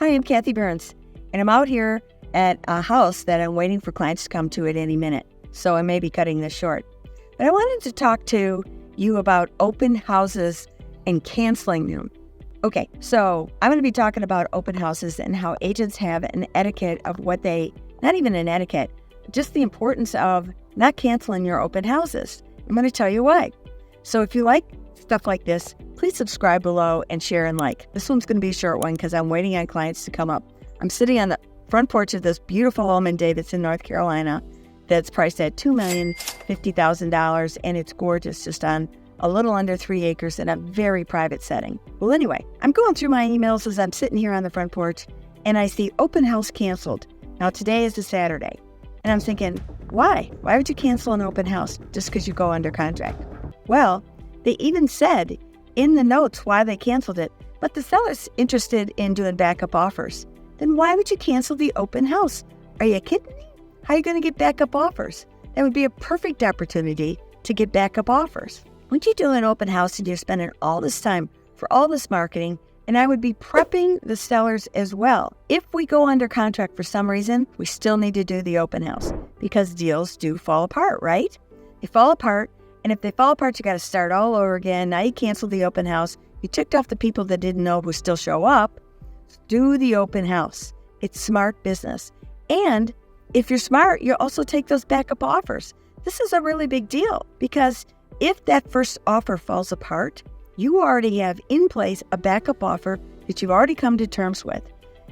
Hi, I'm Kathy Burns, and I'm out here at a house that I'm waiting for clients to come to at any minute, so I may be cutting this short. But I wanted to talk to you about open houses and canceling them. Okay, so I'm going to be talking about open houses and how agents have an etiquette of not even an etiquette, just the importance of not canceling your open houses. I'm going to tell you why. So if you like stuff like this, please subscribe below and share and like. This one's going to be a short one because I'm waiting on clients to come up. I'm sitting on the front porch of this beautiful home in Davidson, North Carolina that's priced at $2,050,000, and it's gorgeous, just on a little under 3 acres in a very private setting. Well, anyway, I'm going through my emails as I'm sitting here on the front porch, and I see open house canceled. Now, today is a Saturday, and I'm thinking, why? Why would you cancel an open house just because you go under contract? Well, they even said in the notes why they canceled it, but the seller's interested in doing backup offers. Then why would you cancel the open house? Are you kidding me? How are you going to get backup offers? That would be a perfect opportunity to get backup offers. When you do an open house and you're spending all this time for all this marketing, and I would be prepping the sellers as well. If we go under contract for some reason, we still need to do the open house because deals do fall apart, right? They fall apart. And if they fall apart, you got to start all over again. Now you cancel the open house. You ticked off the people that didn't know who still show up. Do the open house. It's smart business. And if you're smart, you also take those backup offers. This is a really big deal because if that first offer falls apart, you already have in place a backup offer that you've already come to terms with.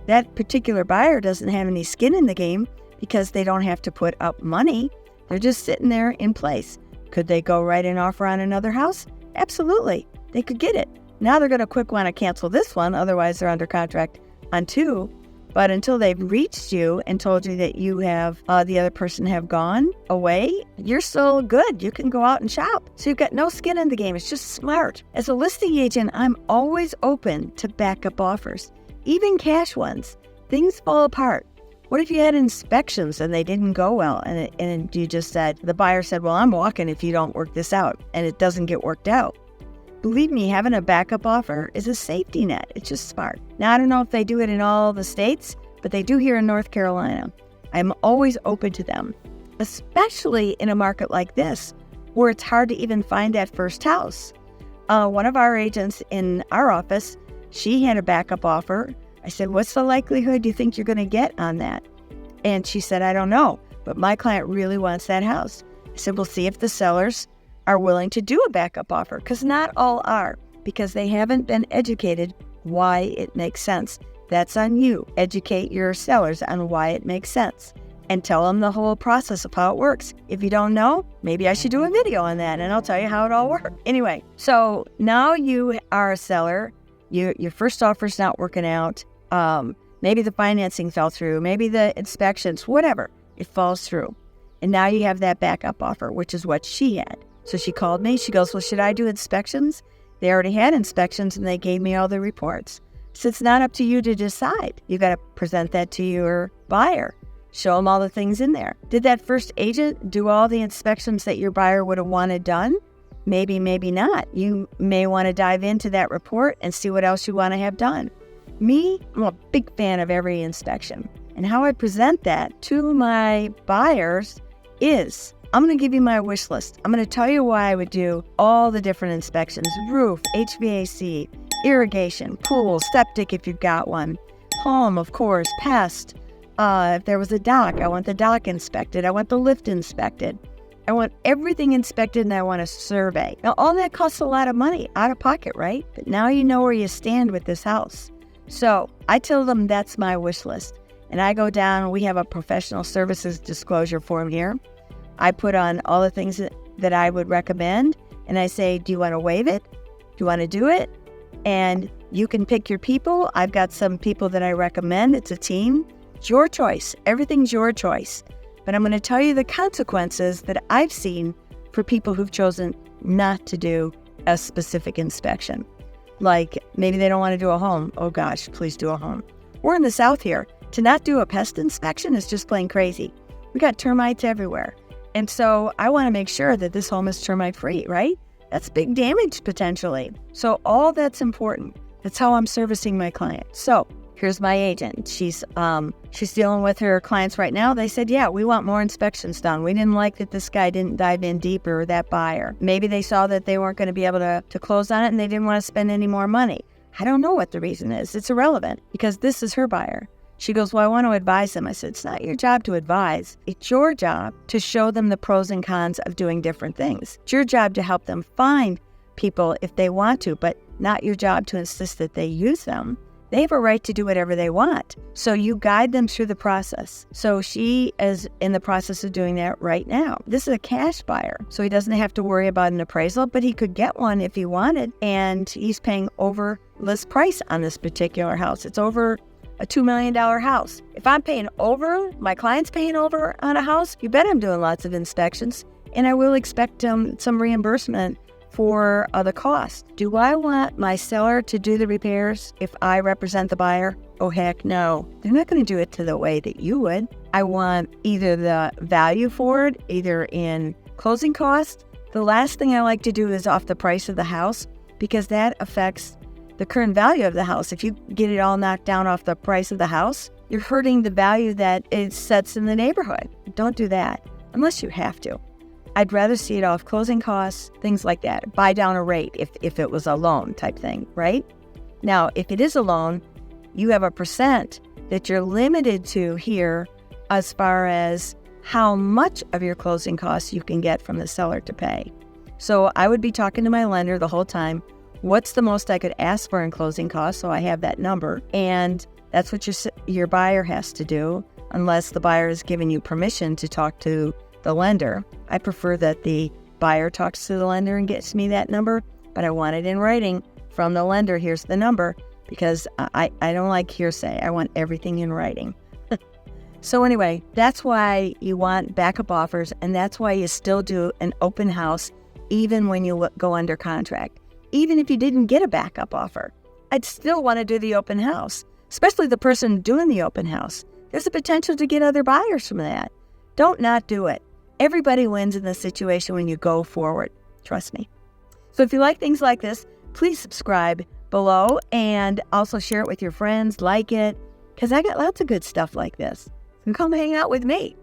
That particular buyer doesn't have any skin in the game because they don't have to put up money. They're just sitting there in place. Could they go write an offer on another house? Absolutely. They could get it. Now they're going to quick want to cancel this one. Otherwise, they're under contract on 2. But until they've reached you and told you that you have the other person have gone away, you're still good. You can go out and shop. So you've got no skin in the game. It's just smart. As a listing agent, I'm always open to backup offers, even cash ones. Things fall apart. What if you had inspections and they didn't go well and you just said, the buyer said, well, I'm walking if you don't work this out, and it doesn't get worked out? Believe me, having a backup offer is a safety net. It's just smart. Now, I don't know if they do it in all the states, but they do here in North Carolina. I'm always open to them, especially in a market like this where it's hard to even find that first house. One of our agents in our office, she had a backup offer. I said, what's the likelihood you think you're going to get on that? And she said, I don't know, but my client really wants that house. I said, we'll see if the sellers are willing to do a backup offer, because not all are, because they haven't been educated why it makes sense. That's on you. Educate your sellers on why it makes sense and tell them the whole process of how it works. If you don't know, maybe I should do a video on that and I'll tell you how it all works. Anyway, so now you are a seller. Your first offer's not working out. Maybe the financing fell through, maybe the inspections, whatever, it falls through. And now you have that backup offer, which is what she had. So she called me. She goes, well, should I do inspections? They already had inspections and they gave me all the reports. So it's not up to you to decide. You got to present that to your buyer. Show them all the things in there. Did that first agent do all the inspections that your buyer would have wanted done? Maybe, maybe not. You may want to dive into that report and see what else you want to have done. Me, I'm a big fan of every inspection. And how I present that to my buyers is, I'm going to give you my wish list. I'm going to tell you why I would do all the different inspections: roof, HVAC, irrigation, pool, septic if you've got one, home, of course, pest. If there was a dock, I want the dock inspected. I want the lift inspected. I want everything inspected, and I want a survey. Now, all that costs a lot of money out of pocket, right? But now you know where you stand with this house. So I tell them that's my wish list. And I go down, we have a professional services disclosure form here. I put on all the things that I would recommend. And I say, do you want to waive it? Do you want to do it? And you can pick your people. I've got some people that I recommend. It's a team. It's your choice. Everything's your choice. But I'm going to tell you the consequences that I've seen for people who've chosen not to do a specific inspection. Like maybe they don't want to do a home. Oh gosh, please do a home. We're in the South here. To not do a pest inspection is just plain crazy. We got termites everywhere. And so I want to make sure that this home is termite free, right? That's big damage potentially. So all that's important. That's how I'm servicing my client. So here's my agent. She's dealing with her clients right now. They said, yeah, we want more inspections done. We didn't like that this guy didn't dive in deeper, or that buyer. Maybe they saw that they weren't going to be able to close on it and they didn't want to spend any more money. I don't know what the reason is. It's irrelevant because this is her buyer. She goes, well, I want to advise them. I said, it's not your job to advise. It's your job to show them the pros and cons of doing different things. It's your job to help them find people if they want to, but not your job to insist that they use them. They have a right to do whatever they want. So you guide them through the process. So she is in the process of doing that right now. This is a cash buyer, so he doesn't have to worry about an appraisal, but he could get one if he wanted. And he's paying over list price on this particular house. It's over a $2 million house. If I'm paying over, my client's paying over on a house, you bet I'm doing lots of inspections, and I will expect some reimbursement for the cost. Do I want my seller to do the repairs if I represent the buyer? Oh, heck no. They're not going to do it to the way that you would. I want either the value for it, either in closing costs. The last thing I like to do is off the price of the house, because that affects the current value of the house. If you get it all knocked down off the price of the house, you're hurting the value that it sets in the neighborhood. Don't do that unless you have to. I'd rather see it off closing costs, things like that. Buy down a rate if it was a loan type thing, right? Now, if it is a loan, you have a percent that you're limited to here as far as how much of your closing costs you can get from the seller to pay. So I would be talking to my lender the whole time. What's the most I could ask for in closing costs? So I have that number. And that's what your buyer has to do, unless the buyer has given you permission to talk to the lender. I prefer that the buyer talks to the lender and gets me that number, but I want it in writing from the lender. Here's the number, because I don't like hearsay. I want everything in writing. So anyway, that's why you want backup offers, and that's why you still do an open house even when you go under contract. Even if you didn't get a backup offer, I'd still want to do the open house, especially the person doing the open house. There's a potential to get other buyers from that. Don't not do it. Everybody wins in this situation when you go forward. Trust me. So if you like things like this, please subscribe below and also share it with your friends, like it, because I got lots of good stuff like this. So come hang out with me.